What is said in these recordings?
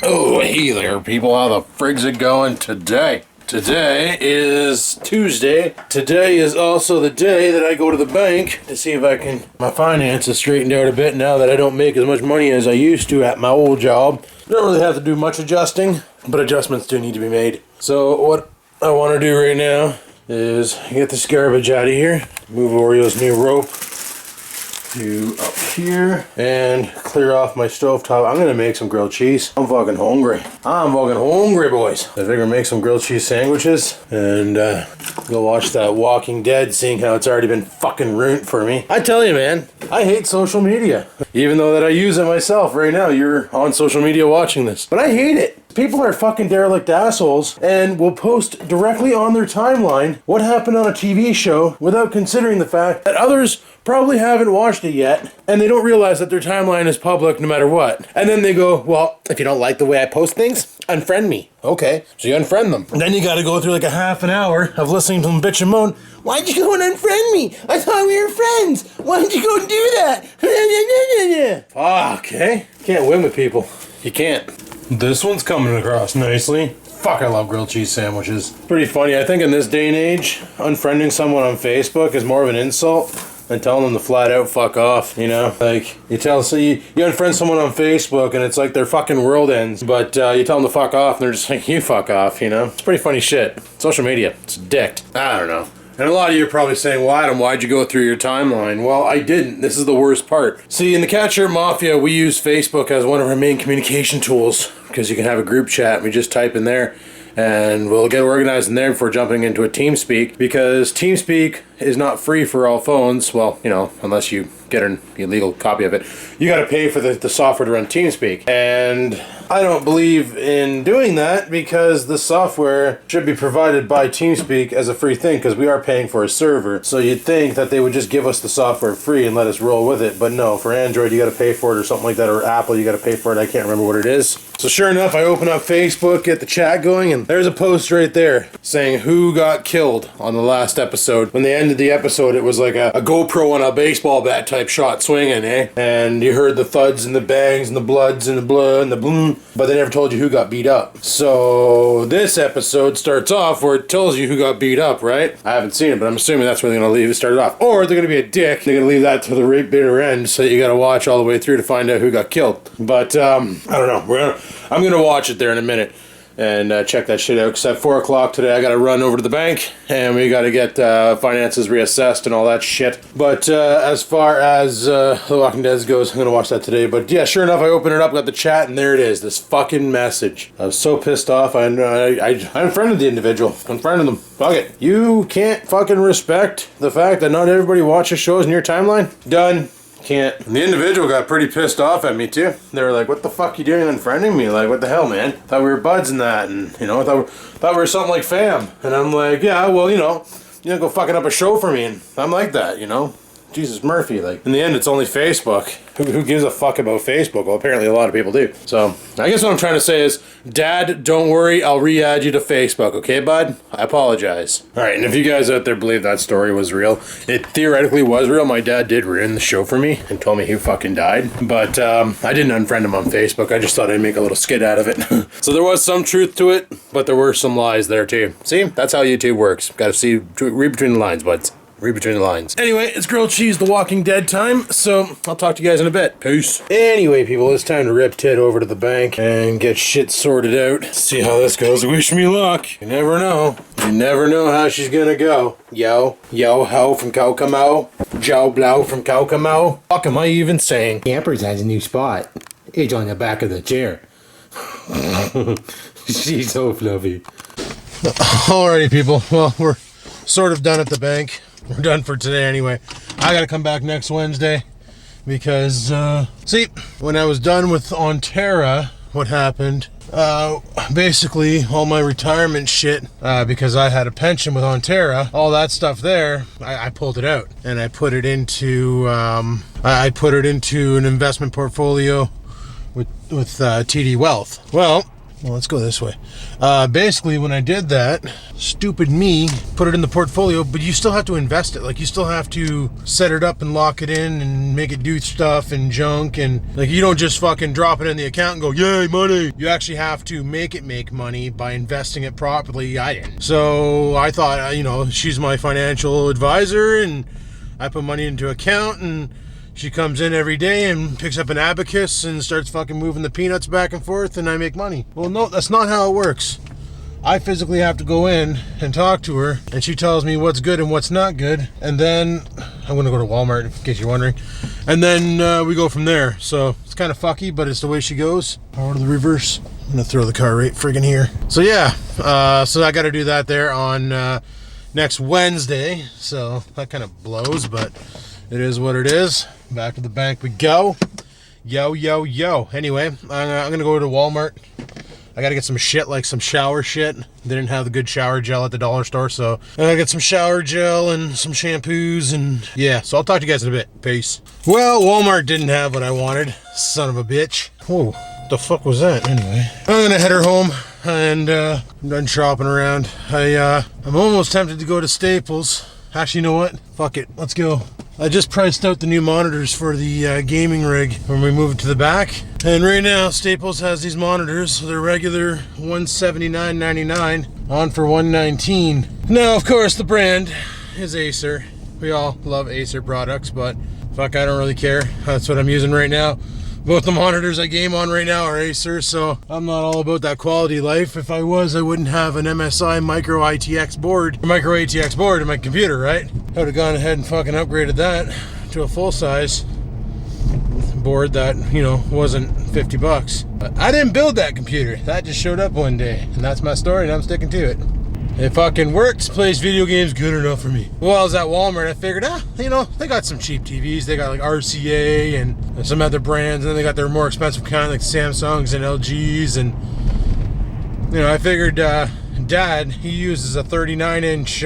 Oh, hey there, people. How the frig's it going today? Today is Tuesday. Today is also the day that I go to the bank to see if I can my finances straightened out a bit now that I don't make as much money as I used to at my old job. Don't really have to do much adjusting, but adjustments do need to be made. So what I want to do right now is get this garbage out of here, move Oreo's new rope to up here, and clear off my stovetop. I'm gonna make some grilled cheese. I'm fucking hungry. I'm fucking hungry, boys. I figure make some grilled cheese sandwiches and go watch that Walking Dead, seeing how it's already been fucking ruined for me. I tell you, man, I hate social media. Even though that I use it myself right now. You're on social media watching this. But I hate it. People are fucking derelict assholes and will post directly on their timeline what happened on a TV show without considering the fact that others probably haven't watched it yet and they don't realize that their timeline is public no matter what. And then they go, well, if you don't like the way I post things, unfriend me. Okay, so you unfriend them. And then you gotta go through like a half an hour of listening to them bitch and moan. Why'd you go and unfriend me? I thought we were friends. Why'd you go and do that? Fuck, eh? Can't win with people. You can't. This one's coming across nicely. Fuck, I love grilled cheese sandwiches. Pretty funny. I think in this day and age, unfriending someone on Facebook is more of an insult than telling them to flat out fuck off, you know? Like, you unfriend someone on Facebook and it's like their fucking world ends, but you tell them to fuck off and they're just like, you fuck off, you know? It's pretty funny shit. Social media, it's dicked. I don't know. And a lot of you are probably saying, well, Adam, why'd you go through your timeline? Well, I didn't. This is the worst part. See, in the Cat Shirt Mafia, we use Facebook as one of our main communication tools because you can have a group chat and we just type in there and we'll get organized in there before jumping into a TeamSpeak, because TeamSpeak is not free for all phones. Well, you know, unless you get an illegal copy of it. You got to pay for the software to run TeamSpeak. And I don't believe in doing that because the software should be provided by TeamSpeak as a free thing because we are paying for a server. So you'd think that they would just give us the software free and let us roll with it. But no, for Android, you got to pay for it or something like that. Or Apple, you got to pay for it. I can't remember what it is. So sure enough, I open up Facebook, get the chat going, and there's a post right there saying who got killed on the last episode. When they ended the episode, it was like a GoPro on a baseball bat type shot swinging, eh? And you heard the thuds and the bangs and the bloods and the blood and the bloom, but they never told you who got beat up. So this episode starts off where it tells you who got beat up, right? I haven't seen it, but I'm assuming that's where they're going to leave it started off. Or they're going to be a dick. They're going to leave that to the right bitter end so that you got to watch all the way through to find out who got killed. But I don't know. I'm going to watch it there in a minute and check that shit out, because at 4 o'clock today I gotta run over to the bank and we gotta get finances reassessed and all that shit. But as far as The Walking Dead goes, I'm gonna watch that today. But yeah, sure enough, I opened it up, got the chat, and there it is, this fucking message. I was so pissed off. I unfriended the individual, unfriended them. Fuck it. You can't fucking respect the fact that not everybody watches shows in your timeline? Done. Can't. And the individual got pretty pissed off at me too. They were like, what the fuck you doing unfriending me? Like, what the hell, man? Thought we were buds and that, and you know, thought we were something like fam. And I'm like, yeah, well, you know, go fucking up a show for me, and I'm like that, you know? Jesus Murphy, like, in the end, it's only Facebook. Who gives a fuck about Facebook? Well, apparently a lot of people do. So, I guess what I'm trying to say is, Dad, don't worry, I'll re-add you to Facebook, okay, bud? I apologize. Alright, and if you guys out there believe that story was real, it theoretically was real. My dad did ruin the show for me and told me he fucking died. But, I didn't unfriend him on Facebook. I just thought I'd make a little skit out of it. So there was some truth to it, but there were some lies there too. See? That's how YouTube works. Gotta read between the lines, buds. Read between the lines. Anyway, it's grilled cheese, The Walking Dead time, so I'll talk to you guys in a bit. Peace. Anyway, people, it's time to rip Ted over to the bank and get shit sorted out. See how this goes. Wish me luck. You never know. You never know how she's gonna go. Yo ho from Kokomo. Joe Blow from Kokomo. Fuck am I even saying? Campers has a new spot. It's on the back of the chair. She's so fluffy. Alrighty, people. Well, we're sort of done at the bank. We're done for today anyway. I gotta come back next Wednesday because, see, when I was done with Onterra, what happened, basically all my retirement shit, because I had a pension with Onterra, all that stuff there, I pulled it out and I put it into, I put it into an investment portfolio with TD Wealth. Well, Well, let's go this way. Basically, when I did that, stupid me put it in the portfolio, but you still have to invest it. Like, you still have to set it up and lock it in and make it do stuff and junk. And, like, you don't just fucking drop it in the account and go, yay, money. You actually have to make it make money by investing it properly. I didn't. So I thought, you know, she's my financial advisor, and I put money into account, and she comes in every day and picks up an abacus and starts fucking moving the peanuts back and forth, and I make money. Well, no, that's not how it works. I physically have to go in and talk to her, and she tells me what's good and what's not good. And then I'm going to go to Walmart, in case you're wondering. And then we go from there. So it's kind of fucky, but it's the way she goes. Power to the reverse. I'm going to throw the car right friggin' here. So yeah, so I got to do that there on next Wednesday. So that kind of blows, but it is what it is. Back to the bank we go. Yo, yo, yo. Anyway, I'm gonna go to Walmart. I gotta get some shit, like some shower shit. They didn't have the good shower gel at the dollar store, so I gotta get some shower gel and some shampoos, and yeah, so I'll talk to you guys in a bit. Peace. Well, Walmart didn't have what I wanted. Son of a bitch. Whoa, what the fuck was that? Anyway, I'm gonna head her home, and I'm done shopping around. I'm almost tempted to go to Staples. Actually, you know what? Fuck it. Let's go. I just priced out the new monitors for the gaming rig when we move it to the back. And right now, Staples has these monitors. They're regular $179.99 on for $119. Now, of course, the brand is Acer. We all love Acer products, but fuck, I don't really care. That's what I'm using right now. Both the monitors I game on right now are Acer, so I'm not all about that quality life. If I was, I wouldn't have an MSI micro ATX board in my computer, right? I would have gone ahead and fucking upgraded that to a full-size board that, you know, wasn't 50 bucks. But I didn't build that computer. That just showed up one day, and that's my story, and I'm sticking to it. It fucking works, plays video games good enough for me. Well, I was at Walmart, I figured, you know, they got some cheap TVs. They got like RCA and some other brands, and then they got their more expensive kind, like Samsungs and LGs. And, you know, I figured Dad, he uses a 39-inch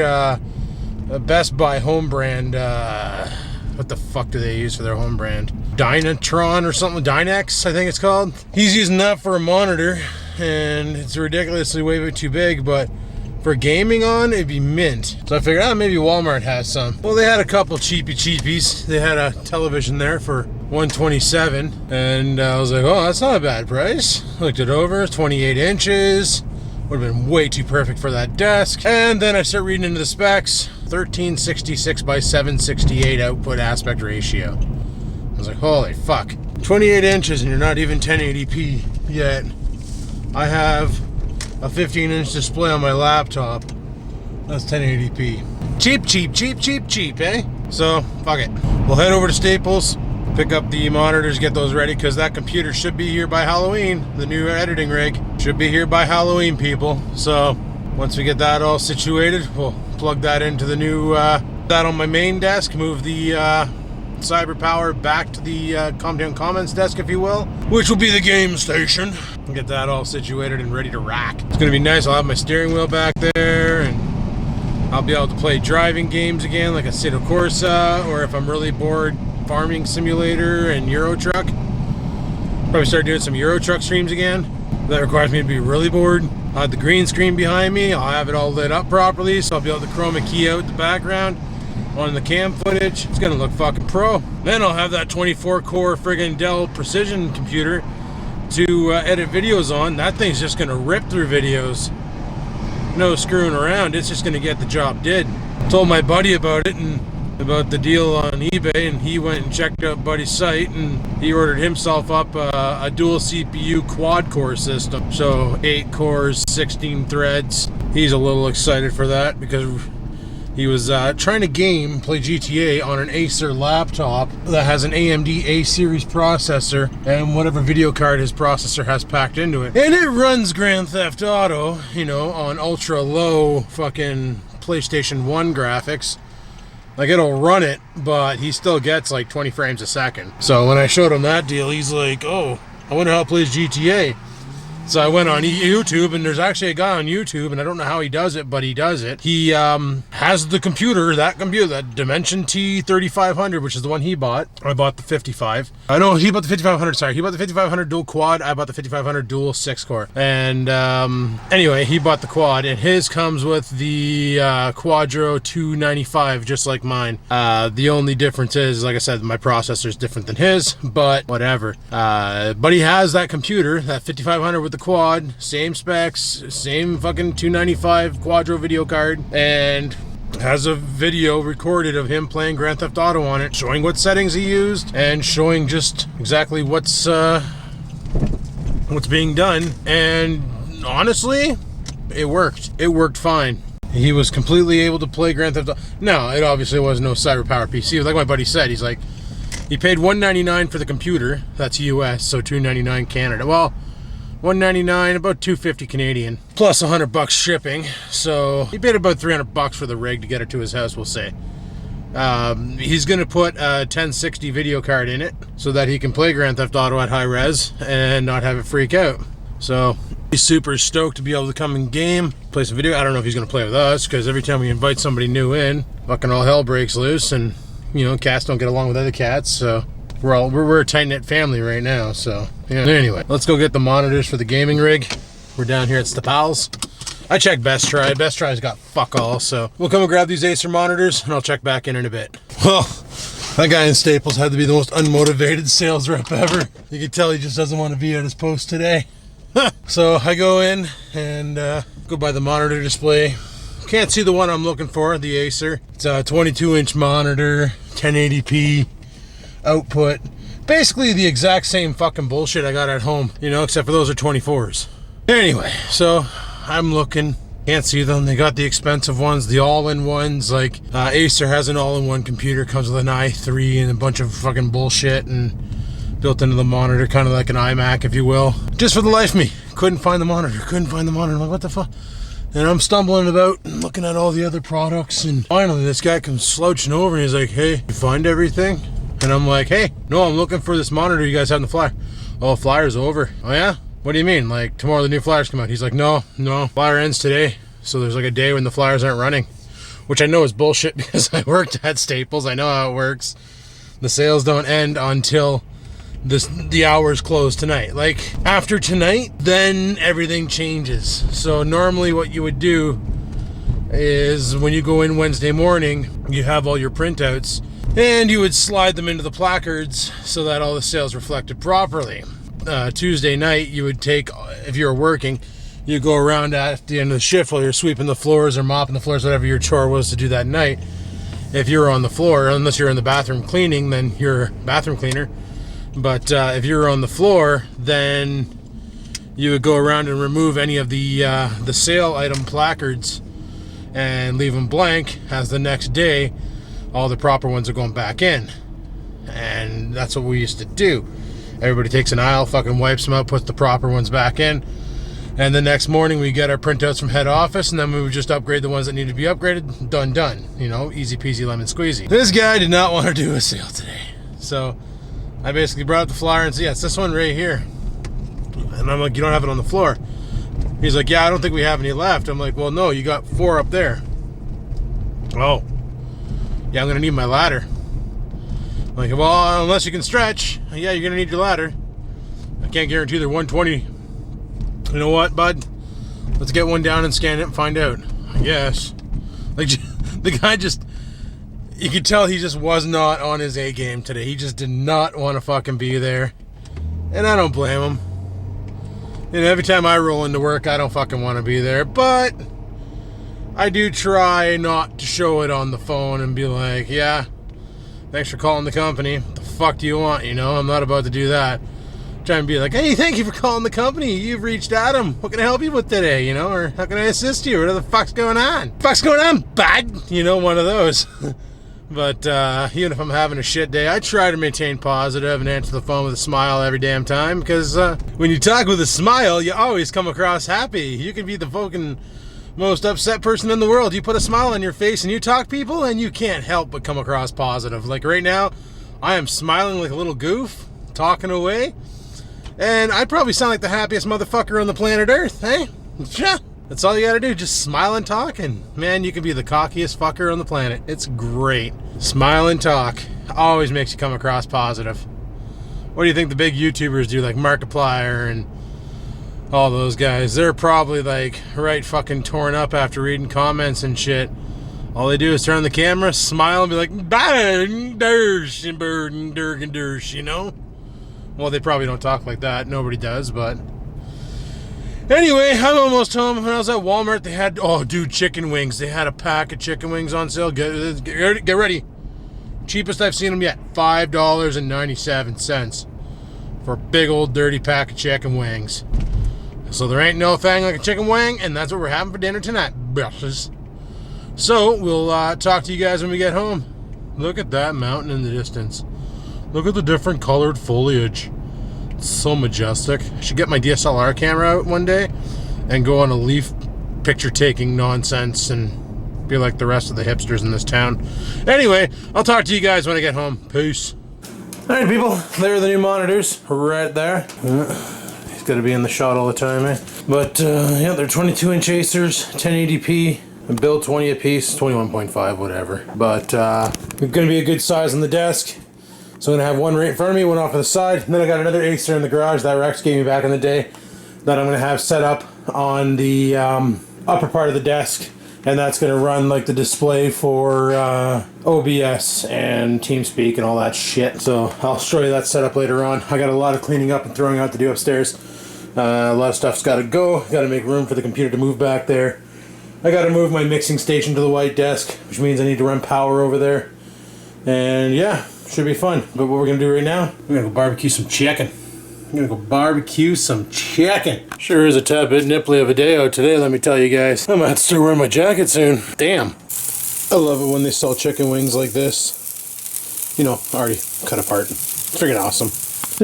Best Buy home brand. What the fuck do they use for their home brand? Dynatron or something, Dynex, I think it's called. He's using that for a monitor, and it's ridiculously way too big, but for gaming on, it'd be mint. So I figured, maybe Walmart has some. Well, they had a couple cheapies. They had a television there for $127, and I was like, oh, that's not a bad price. Looked it over, 28 inches. Would have been way too perfect for that desk. And then I start reading into the specs. 1366 by 768 output aspect ratio. I was like, holy fuck. 28 inches and you're not even 1080p yet. I have a 15-inch display on my laptop. That's 1080p. Cheap, eh? So, fuck it. We'll head over to Staples, pick up the monitors, get those ready, because that computer should be here by Halloween. The new editing rig should be here by Halloween, people. So, once we get that all situated, we'll plug that into the new, that on my main desk, move the cyber power back to the Comdown Commons desk, if you will, which will be the game station. And get that all situated and ready to rack. It's gonna be nice. I'll have my steering wheel back there, and I'll be able to play driving games again, like Assetto Corsa, or if I'm really bored, Farming Simulator and Euro Truck. Probably start doing some Euro Truck streams again. That requires me to be really bored. I'll have the green screen behind me. I'll have it all lit up properly, so I'll be able to chroma key out the background on the cam footage. It's gonna look fucking pro. Then I'll have that 24-core friggin' Dell Precision computer to edit videos on. That thing's just gonna rip through videos. No screwing around. It's just gonna get the job did. Told my buddy about it and about the deal on eBay, and he went and checked out Buddy's site, and he ordered himself up a dual CPU quad core system. So 8 cores, 16 threads. He's a little excited for that because he was trying to play GTA on an Acer laptop that has an AMD A-series processor and whatever video card his processor has packed into it. And it runs Grand Theft Auto, you know, on ultra low fucking PlayStation 1 graphics. Like, it'll run it, but he still gets like 20 frames a second. So when I showed him that deal, he's like, oh, I wonder how it plays GTA. So I went on YouTube, and there's actually a guy on YouTube, and I don't know how he does it, but he does it. He has the computer, that Dimension T3500, which is the one he bought. I bought the 55. I know he bought the 5500, sorry. He bought the 5500 dual quad. I bought the 5500 dual 6-core. And anyway, he bought the quad, and his comes with the Quadro 295, just like mine. The only difference is, like I said, my processor is different than his, but whatever. But he has that computer, that 5500 with the quad, same specs, same fucking 295 Quadro video card, and has a video recorded of him playing Grand Theft Auto on it, showing what settings he used and showing just exactly what's being done. And honestly, it worked. It worked fine. He was completely able to play Grand Theft Auto. No, it obviously was no CyberPower PC. Like my buddy said, he's like, he paid $199 for the computer. That's US, so $299 Canada. Well, $199, about $250 Canadian, plus $100 shipping. So he paid about $300 for the rig to get it to his house, we'll say. He's gonna put a 1060 video card in it so that he can play Grand Theft Auto at high res and not have it freak out. So he's super stoked to be able to come in game, play some video. I don't know if he's gonna play with us, because every time we invite somebody new in, fucking all hell breaks loose, and you know, cats don't get along with other cats, so we're a tight-knit family right now. So yeah. Anyway, let's go get the monitors for the gaming rig. We're down here at Staples. I checked Best Try. Best Try's got fuck all, so we'll come and grab these Acer monitors, and I'll check back in a bit. Well, that guy in Staples had to be the most unmotivated sales rep ever. You can tell he just doesn't want to be at his post today. So I go in and go by the monitor display. Can't see the one I'm looking for, the Acer. It's a 22-inch monitor, 1080p output. Basically the exact same fucking bullshit I got at home, you know, except for those are 24s. Anyway, so I'm looking, can't see them. They got the expensive ones, the all-in-ones. Like Acer has an all-in-one computer, comes with an i3 and a bunch of fucking bullshit and built into the monitor, kind of like an iMac, if you will. Just for the life of me, couldn't find the monitor. I'm like, what the fuck? And I'm stumbling about and looking at all the other products, and finally this guy comes slouching over and he's like, hey, you find everything? And I'm like, hey, no, I'm looking for this monitor you guys have in the flyer. Oh, flyer's over. Oh yeah? What do you mean? Like tomorrow the new flyers come out? He's like, no, flyer ends today. So there's like a day when the flyers aren't running, which I know is bullshit because I worked at Staples. I know how it works. The sales don't end until the hours close tonight. Like after tonight, then everything changes. So normally what you would do is when you go in Wednesday morning, you have all your printouts and you would slide them into the placards so that all the sales reflected properly. Tuesday night, you would take, if you were working, you go around at the end of the shift while you're sweeping the floors or mopping the floors, whatever your chore was to do that night. If you're on the floor, unless you're in the bathroom cleaning, then you're a bathroom cleaner. But if you're on the floor, then you would go around and remove any of the sale item placards and leave them blank, as the next day all the proper ones are going back in. And that's what we used to do. Everybody takes an aisle, fucking wipes them out, puts the proper ones back in, and the next morning we get our printouts from head office, and then we would just upgrade the ones that need to be upgraded. Done. You know, easy peasy lemon squeezy. This guy did not want to do a sale today, so I basically brought up the flyer and said, yeah, it's this one right here. And I'm like, you don't have it on the floor? He's like, yeah, I don't think we have any left. I'm like, well, no, you got 4 up there. Oh, yeah, I'm gonna need my ladder. I'm like, well, unless you can stretch, yeah, you're gonna need your ladder. I can't guarantee they're 120. You know what, bud? Let's get one down and scan it and find out. I guess. Like, the guy just, you could tell he just was not on his A game today. He just did not want to fucking be there. And I don't blame him. You know, every time I roll into work, I don't fucking want to be there. But I do try not to show it on the phone and be like, yeah, thanks for calling the company. What the fuck do you want? You know, I'm not about to do that. Try and be like, hey, thank you for calling the company. You've reached Adam. What can I help you with today? You know, or how can I assist you? What the fuck's going on? Fuck's going on, bud? You know, one of those. But even if I'm having a shit day, I try to maintain positive and answer the phone with a smile every damn time, because when you talk with a smile, you always come across happy. You can be the fucking most upset person in the world. You put a smile on your face and you talk people, and you can't help but come across positive. Like right now, I am smiling like a little goof, talking away, And I'd probably sound like the happiest motherfucker on the planet Earth, hey? Yeah. That's all you gotta do, just smile and talk, and man, you can be the cockiest fucker on the planet. It's great. Smile and talk always makes you come across positive. What do you think the big YouTubers do, like Markiplier and all those guys? They're probably like right fucking torn up after reading comments and shit. All they do is turn on the camera, smile, and be like, you know? Well, they probably don't talk like that. Nobody does, but... Anyway, I'm almost home. When I was at Walmart, they had, oh, dude, chicken wings. They had a pack of chicken wings on sale. Get ready. Cheapest I've seen them yet. $5.97 for a big old dirty pack of chicken wings. So there ain't no thing like a chicken wing, and that's what we're having for dinner tonight, bitches. So we'll talk to you guys when we get home. Look at that mountain in the distance. Look at the different colored foliage. So majestic. I should get my DSLR camera out one day and go on a leaf picture taking nonsense and be like the rest of the hipsters in this town. Anyway, I'll talk to you guys when I get home. Peace. Alright people, there are the new monitors right there. He's got to be in the shot all the time, eh? But yeah, they're 22-inch Acers, 1080p, and build 20 a piece, 21.5, whatever. But it's going to be a good size on the desk. So I'm going to have one right in front of me, one off to the side, and then I got another Acer in the garage that Rex gave me back in the day that I'm going to have set up on the upper part of the desk, and that's going to run like the display for OBS and TeamSpeak and all that shit. So I'll show you that setup later on. I got a lot of cleaning up and throwing out to do upstairs. A lot of stuff's got to go. Got to make room for the computer to move back there. I got to move my mixing station to the white desk, which means I need to run power over there. And yeah. Should be fun. But what we're going to do right now, we're going to go barbecue some chicken. Sure is a tad bit nipply of a day out today, let me tell you guys. I might have to start wearing my jacket soon. Damn. I love it when they sell chicken wings like this. You know, already cut apart. It's freaking awesome.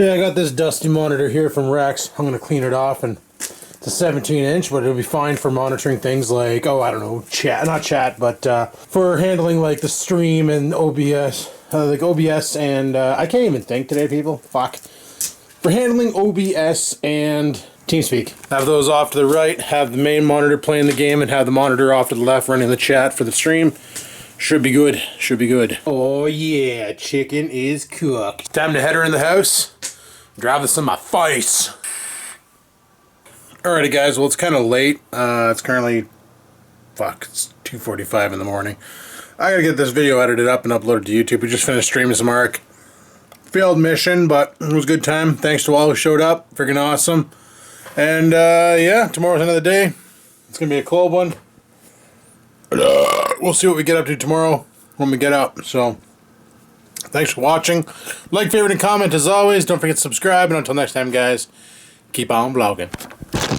Yeah, I got this dusty monitor here from Rex. I'm going to clean it off, and it's a 17-inch, but it'll be fine for monitoring things like, oh, I don't know, for handling like the stream and OBS. Like OBS and, I can't even think today, people. Fuck. For handling OBS and TeamSpeak. Have those off to the right, have the main monitor playing the game, and have the monitor off to the left running the chat for the stream. Should be good. Should be good. Oh yeah, chicken is cooked. Time to head her in the house. Drive this in my face. Alrighty guys, well it's kind of late. It's currently, it's 2:45 in the morning. I gotta get this video edited up and uploaded to YouTube. We just finished streaming some Ark. Failed mission, but it was a good time. Thanks to all who showed up. Freaking awesome. And yeah, tomorrow's another day. It's gonna be a cold one. We'll see what we get up to tomorrow when we get up. So, thanks for watching. Like, favorite, and comment as always. Don't forget to subscribe. And until next time, guys, keep on vlogging.